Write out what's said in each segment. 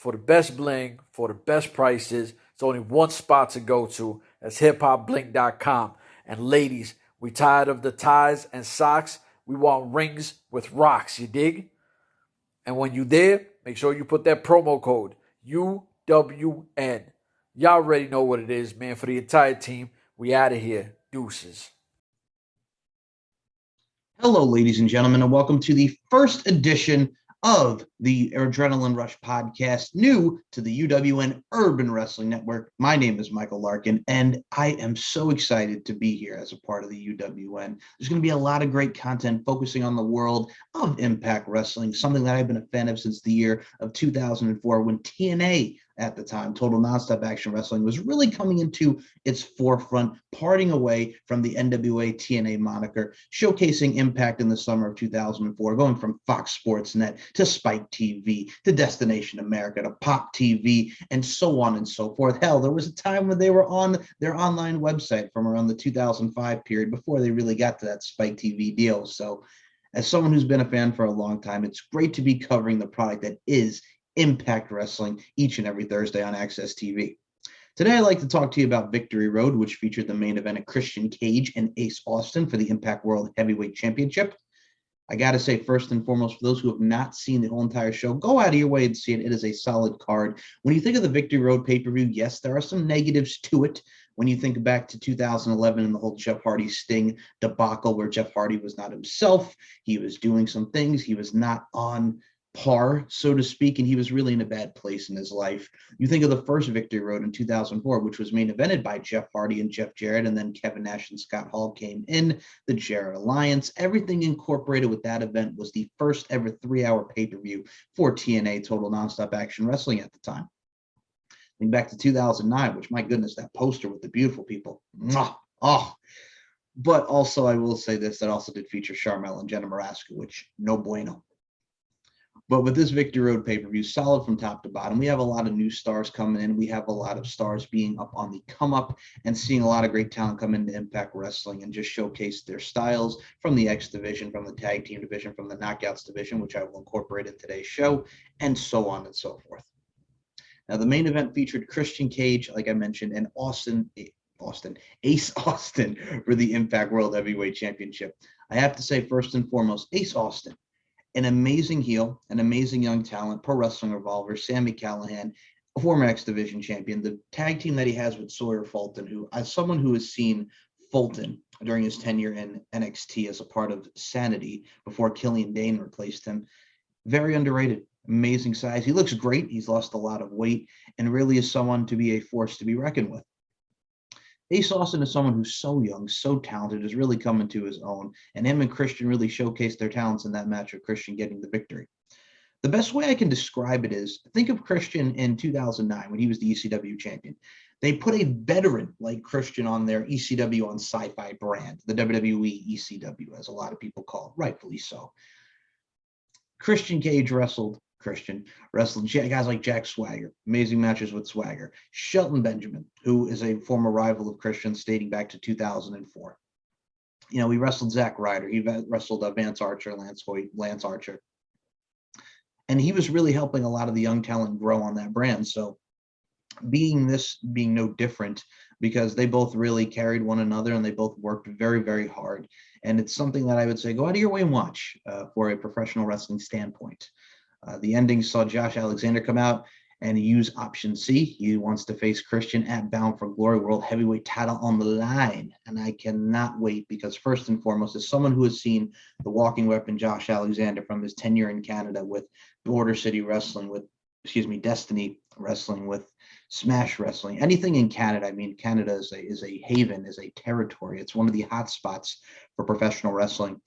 for the best bling, for the best prices. It's only one spot to go to. That's hiphopblink.com. And ladies, we tired of the ties and socks. We want rings with rocks, you dig? And when you there, make sure you put that promo code UWN. Y'all already know what it is, man. For the entire team, we out of here. Deuces. Hello, ladies and gentlemen, and welcome to the first edition of the Adrenaline Rush podcast, new to the UWN Urban Wrestling Network. My name is Michael Larkin, and I am so excited to be here as a part of the UWN. There's going to be a lot of great content focusing on the world of Impact Wrestling, something that I've been a fan of since the year of 2004 when TNA at the time, Total Nonstop Action Wrestling, was really coming into its forefront, parting away from the N.W.A. TNA moniker, showcasing Impact in the summer of 2004, going from Fox Sports Net to Spike TV to Destination America to Pop TV and so on and so forth. Hell, there was a time when they were on their online website from around the 2005 period before they really got to that Spike TV deal. So as someone who's been a fan for a long time, it's great to be covering the product that is Impact Wrestling each and every Thursday on Access TV. Today, I'd like to talk to you about Victory Road, which featured the main event of Christian Cage and Ace Austin for the Impact World Heavyweight Championship. I got to say, first and foremost, for those who have not seen the whole entire show, go out of your way and see it. It is a solid card. When you think of the Victory Road pay-per-view, yes, there are some negatives to it. When you think back to 2011 and the whole Jeff Hardy Sting debacle where Jeff Hardy was not himself, he was doing some things, he was not on par, so to speak, and he was really in a bad place in his life. You think of the first Victory Road in 2004, which was main evented by Jeff Hardy and Jeff Jarrett, and then Kevin Nash and Scott Hall came in, the Jarrett Alliance. Everything incorporated with that event was the first ever 3-hour pay-per-view for TNA, Total Nonstop Action Wrestling at the time. Think back to 2009, which, my goodness, that poster with the beautiful people. Mwah! Oh. But also, I will say this, that also did feature Sharmell and Jenna Maraska, which, no bueno. But with this Victory Road pay-per-view, solid from top to bottom. We have a lot of new stars coming in. We have a lot of stars being up on the come-up and seeing a lot of great talent come into Impact Wrestling and just showcase their styles from the X Division, from the Tag Team Division, from the Knockouts Division, which I will incorporate in today's show, and so on and so forth. Now, the main event featured Christian Cage, like I mentioned, and Ace Austin for the Impact World Heavyweight Championship. I have to say, first and foremost, Ace Austin, an amazing heel, an amazing young talent, Pro Wrestling Revolver, Sami Callihan, a former X Division champion, the tag team that he has with Sawyer Fulton, who, as someone who has seen Fulton during his tenure in NXT as a part of Sanity before Killian Dane replaced him, very underrated, amazing size. He looks great. He's lost a lot of weight and really is someone to be a force to be reckoned with. Ace Austin is someone who's so young, so talented, is really coming to his own, and him and Christian really showcased their talents in that match of Christian getting the victory. The best way I can describe it is, think of Christian in 2009 when he was the ECW champion. They put a veteran like Christian on their ECW on Sci-Fi brand, the WWE ECW, as a lot of people call it, rightfully so. Christian Cage wrestled guys like Jack Swagger, amazing matches with Swagger. Shelton Benjamin, who is a former rival of Christian's dating back to 2004. You know, he wrestled Zack Ryder. He wrestled Lance Archer. And he was really helping a lot of the young talent grow on that brand. So being no different, because they both really carried one another and they both worked very, very hard. And it's something that I would say, go out of your way and watch for a professional wrestling standpoint. The ending saw Josh Alexander come out and use option C. He wants to face Christian at Bound for Glory World Heavyweight title on the line. And I cannot wait, because first and foremost, as someone who has seen the walking weapon Josh Alexander from his tenure in Canada with Border City Wrestling, with Destiny Wrestling, with Smash Wrestling, anything in Canada. I mean, Canada is a haven, is a territory. It's one of the hot spots for professional wrestling.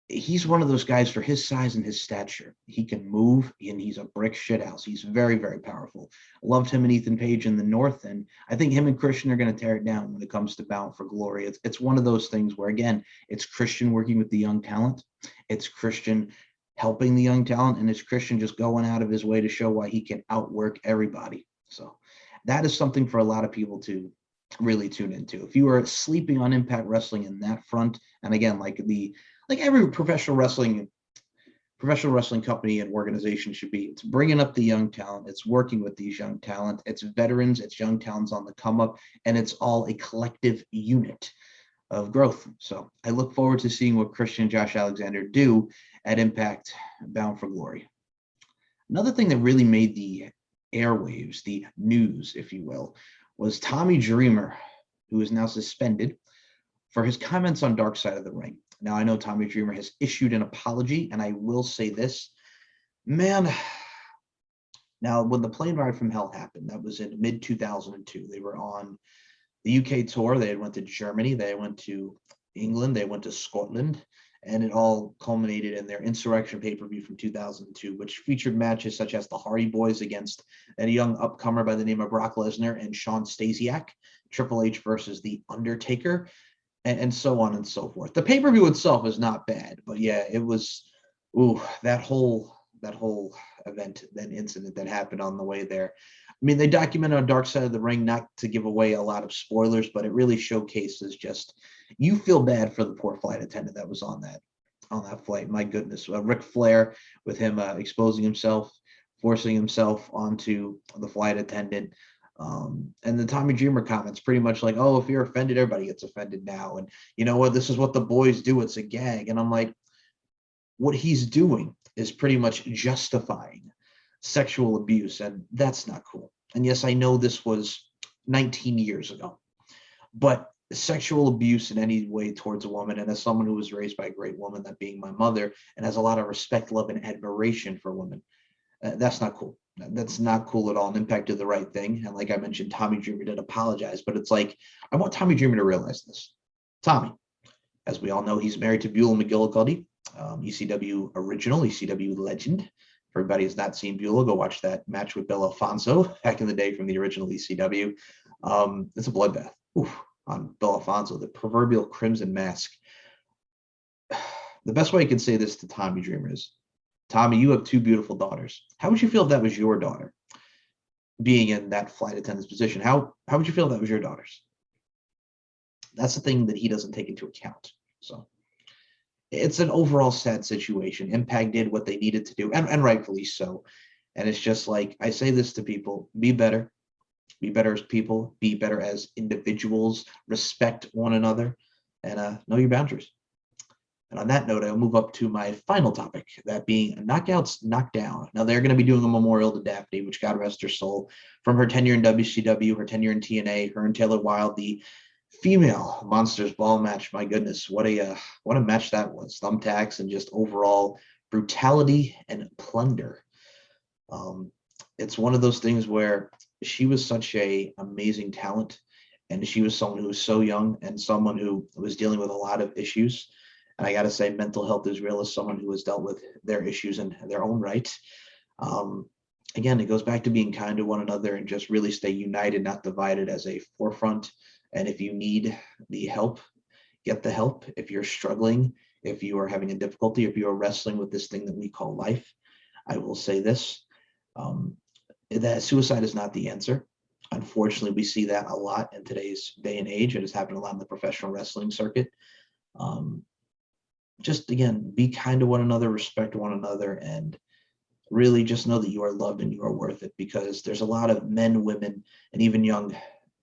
He's one of those guys for his size and his stature. He can move, and he's a brick shithouse. He's very, very powerful. Loved him and Ethan Page in the North, and I think him and Christian are going to tear it down when it comes to Bound for Glory. It's one of those things where, again, it's Christian working with the young talent. It's Christian helping the young talent, and it's Christian just going out of his way to show why he can outwork everybody. So that is something for a lot of people to really tune into. If you are sleeping on Impact Wrestling in that front, and again, like every professional wrestling professional wrestling company and organization should be. It's bringing up the young talent. It's working with these young talent. It's veterans. It's young talents on the come up, and it's all a collective unit of growth. So I look forward to seeing what Christian and Josh Alexander do at Impact, Bound for Glory. Another thing that really made the airwaves, the news, if you will, was Tommy Dreamer, who is now suspended for his comments on Dark Side of the Ring. Now, I know Tommy Dreamer has issued an apology, and I will say this, man. Now, when the plane ride from hell happened, that was in mid-2002. They were on the UK tour. They went to Germany. They went to England. They went to Scotland. And it all culminated in their Insurrection pay-per-view from 2002, which featured matches such as the Hardy Boys against a young upcomer by the name of Brock Lesnar and Shawn Stasiak, Triple H versus The Undertaker, and so on and so forth. The pay-per-view itself is not bad, but yeah, it was, that whole event, that incident that happened on the way there. I mean, they documented on Dark Side of the Ring, not to give away a lot of spoilers, but it really showcases just, you feel bad for the poor flight attendant that was on that flight. My goodness, Ric Flair with him exposing himself, forcing himself onto the flight attendant. And the Tommy Dreamer comments pretty much like, oh, if you're offended, everybody gets offended now. And you know what? This is what the boys do. It's a gag. And I'm like, what he's doing is pretty much justifying sexual abuse. And that's not cool. And yes, I know this was 19 years ago, but sexual abuse in any way towards a woman, and as someone who was raised by a great woman, that being my mother, and has a lot of respect, love, and admiration for women, that's not cool. That's not cool at all. And Impact did the right thing. And like I mentioned, Tommy Dreamer did apologize, but it's like, I want Tommy Dreamer to realize this. Tommy, as we all know, he's married to Beulah McGillicuddy, ECW original, ECW legend. For everybody who's not seen Beulah, go watch that match with Bill Alfonso back in the day from the original ECW. It's a bloodbath. On Bill Alfonso, the proverbial crimson mask. The best way I can say this to Tommy Dreamer is, Tommy, you have two beautiful daughters. How would you feel if that was your daughter being in that flight attendant's position? How would you feel if that was your daughters? That's the thing that he doesn't take into account. So it's an overall sad situation. Impact did what they needed to do, and rightfully so. And it's just like, I say this to people, be better. Be better as people, be better as individuals, respect one another, and know your boundaries. And on that note, I'll move up to my final topic, that being knockouts, knockdown. Now, they're going to be doing a memorial to Daphne, which God rest her soul, from her tenure in WCW, her tenure in TNA, her and Taylor Wilde, the female Monsters Ball match. My goodness, what a match that was. Thumbtacks and just overall brutality and plunder. It's one of those things where she was such a amazing talent, and she was someone who was so young and someone who was dealing with a lot of issues. And I got to say, mental health is real, as someone who has dealt with their issues in their own right. Again, it goes back to being kind to one another and just really stay united, not divided, as a forefront. And if you need the help, get the help. If you're struggling, if you are having a difficulty, if you are wrestling with this thing that we call life, I will say this. That suicide is not the answer. Unfortunately, we see that a lot in today's day and age. It has happened a lot in the professional wrestling circuit. Just, again, be kind to one another, respect one another, and really just know that you are loved and you are worth it, because there's a lot of men, women, and even young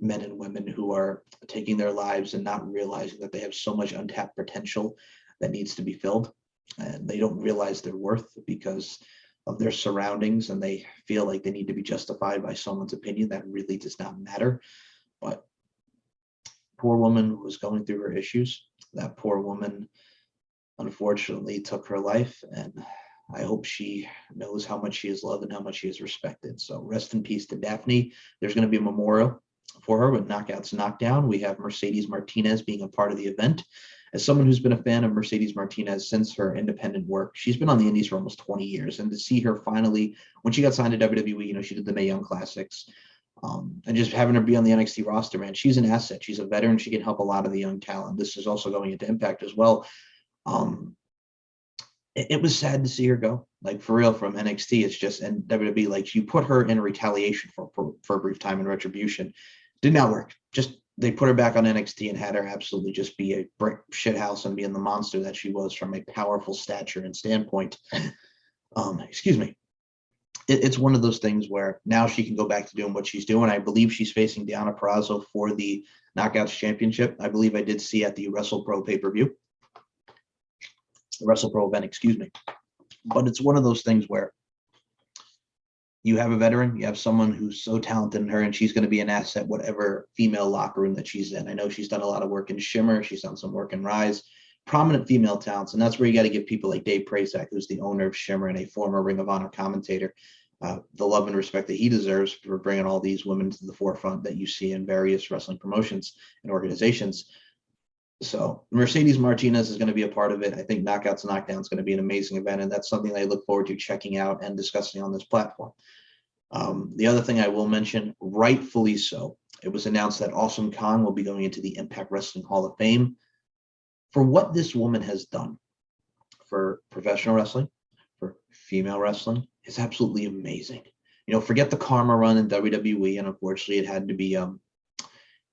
men and women who are taking their lives and not realizing that they have so much untapped potential that needs to be filled. And they don't realize their worth because of their surroundings, and they feel like they need to be justified by someone's opinion that really does not matter. But poor woman was going through her issues. That poor woman unfortunately took her life, and I hope she knows how much she is loved and how much she is respected. So rest in peace to Daphne. There's going to be a memorial for her with Knockouts Knockdown. We have Mercedes Martinez being a part of the event. As someone who's been a fan of Mercedes Martinez since her independent work, she's been on the indies for almost 20 years. And to see her finally, when she got signed to WWE, she did the Mae Young Classics, and just having her be on the NXT roster, man, she's an asset. She's a veteran. She can help a lot of the young talent. This is also going into Impact as well. It was sad to see her go, like, for real, from NXT. It's just, and WWE, like, you put her in retaliation for a brief time in Retribution. Did not work. Just they put her back on NXT and had her absolutely just be a brick shithouse and being the monster that she was from a powerful stature and standpoint. Excuse me. It's one of those things where now she can go back to doing what she's doing. I believe she's facing Deonna Purrazzo for the Knockouts Championship. I believe I did see at the WrestlePro pay-per-view. The WrestlePro event, excuse me. But it's one of those things where you have a veteran, you have someone who's so talented in her, and she's going to be an asset, whatever female locker room that she's in. I know she's done a lot of work in Shimmer. She's done some work in Rise. Prominent female talents, and that's where you got to give people like Dave Prazak, who's the owner of Shimmer and a former Ring of Honor commentator, the love and respect that he deserves for bringing all these women to the forefront that you see in various wrestling promotions and organizations. So Mercedes Martinez is going to be a part of it. I think Knockouts and Knockdown is going to be an amazing event, and that's something I look forward to checking out and discussing on this platform. The other thing I will mention, rightfully so, it was announced that Awesome Kong will be going into the Impact Wrestling Hall of Fame. For what this woman has done for professional wrestling, for female wrestling, is absolutely amazing. You know, forget the Karma run in WWE, and unfortunately it had to be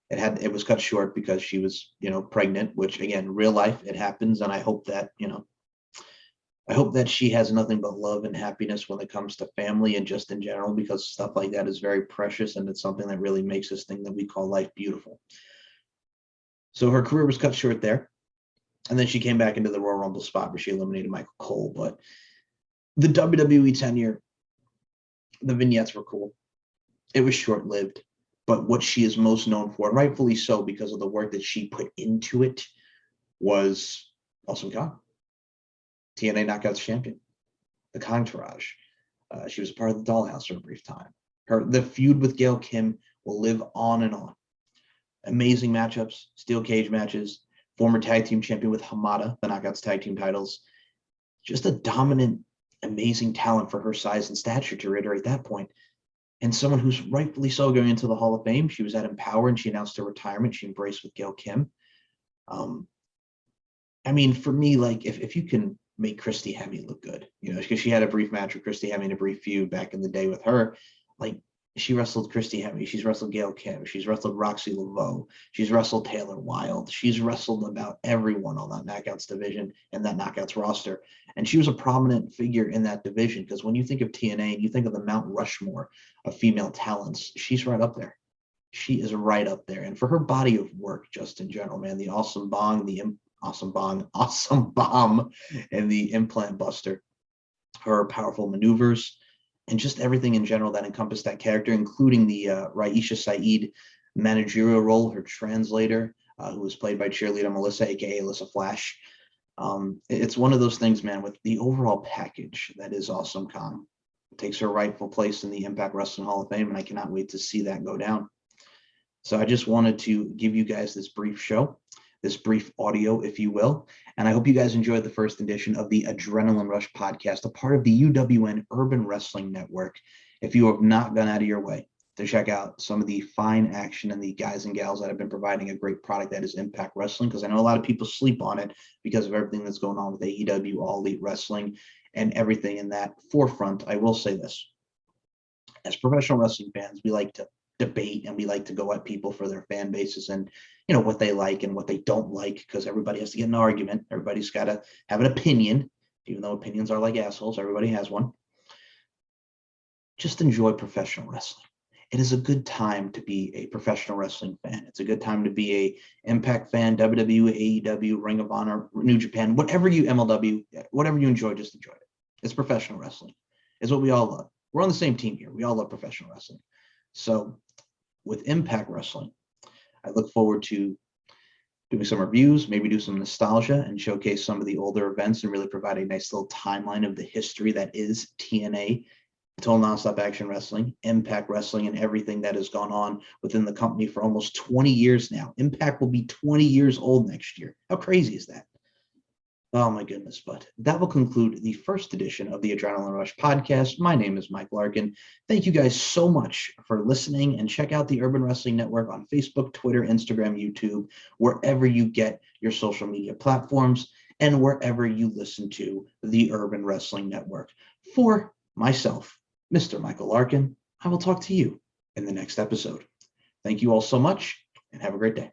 it was cut short because she was, you know, pregnant, which again, real life, it happens, and I hope that, you know, I hope that she has nothing but love and happiness when it comes to family and just in general, because stuff like that is very precious, and it's something that really makes this thing that we call life beautiful. So her career was cut short there. And then she came back into the Royal Rumble spot where she eliminated Michael Cole. But the WWE tenure, the vignettes were cool. It was short-lived. But what she is most known for, and rightfully so because of the work that she put into it, was Awesome Kong, TNA Knockouts champion, the Kongtourage. She was a part of the Dollhouse for a brief time. The feud with Gail Kim will live on and on. Amazing matchups, steel cage matches. Former tag team champion with Hamada, the Knockouts tag team titles. Just a dominant, amazing talent for her size and stature, to reiterate that point. And someone who's rightfully so going into the Hall of Fame. She was at Empower and she announced her retirement. She embraced with Gail Kim. I mean, for me, like, if you can make Christy Hemme look good, you know, because she had a brief match with Christy Hemme and a brief feud back in the day with her, like, she wrestled Christy Hemme. She's wrestled Gail Kim. She's wrestled Roxy Laveau. She's wrestled Taylor Wilde. She's wrestled about everyone on that Knockouts division and that Knockouts roster. And she was a prominent figure in that division, because when you think of TNA and you think of the Mount Rushmore of female talents, she's right up there. She is right up there. And for her body of work, just in general, man, the Awesome Bong, Awesome Bomb, and the Implant Buster, her powerful maneuvers, and just everything in general that encompassed that character, including the Raisha Saeed managerial role, her translator, who was played by cheerleader Melissa, aka Alyssa Flash. It's one of those things, man, with the overall package that is Awesome Kong. It takes her rightful place in the Impact Wrestling Hall of Fame, and I cannot wait to see that go down. So I just wanted to give you guys this brief show, this brief audio, if you will. And I hope you guys enjoyed the first edition of the Adrenaline Rush podcast, a part of the UWN Urban Wrestling Network. If you have not gone out of your way to check out some of the fine action and the guys and gals that have been providing a great product that is Impact Wrestling, because I know a lot of people sleep on it because of everything that's going on with AEW, All Elite Wrestling, and everything in that forefront, I will say this. As professional wrestling fans, we like to debate and we like to go at people for their fan bases and, you know, what they like and what they don't like, because everybody has to get an argument. Everybody's got to have an opinion, even though opinions are like assholes. Everybody has one. Just enjoy professional wrestling. It is a good time to be a professional wrestling fan. It's a good time to be a Impact fan, WWE, AEW, Ring of Honor, New Japan, whatever you, MLW, whatever you enjoy, just enjoy it. It's professional wrestling. It's what we all love. We're on the same team here. We all love professional wrestling. So with Impact Wrestling, I look forward to doing some reviews, maybe do some nostalgia and showcase some of the older events and really provide a nice little timeline of the history that is TNA, Total Nonstop Action Wrestling, Impact Wrestling, and everything that has gone on within the company for almost 20 years now. Impact will be 20 years old next year. How crazy is that? Oh my goodness. But that will conclude the first edition of the Adrenaline Rush podcast. My name is Mike Larkin. Thank you guys so much for listening, and check out the Urban Wrestling Network on Facebook, Twitter, Instagram, YouTube, wherever you get your social media platforms and wherever you listen to the Urban Wrestling Network. For myself, Mr. Michael Larkin, I will talk to you in the next episode. Thank you all so much, and have a great day.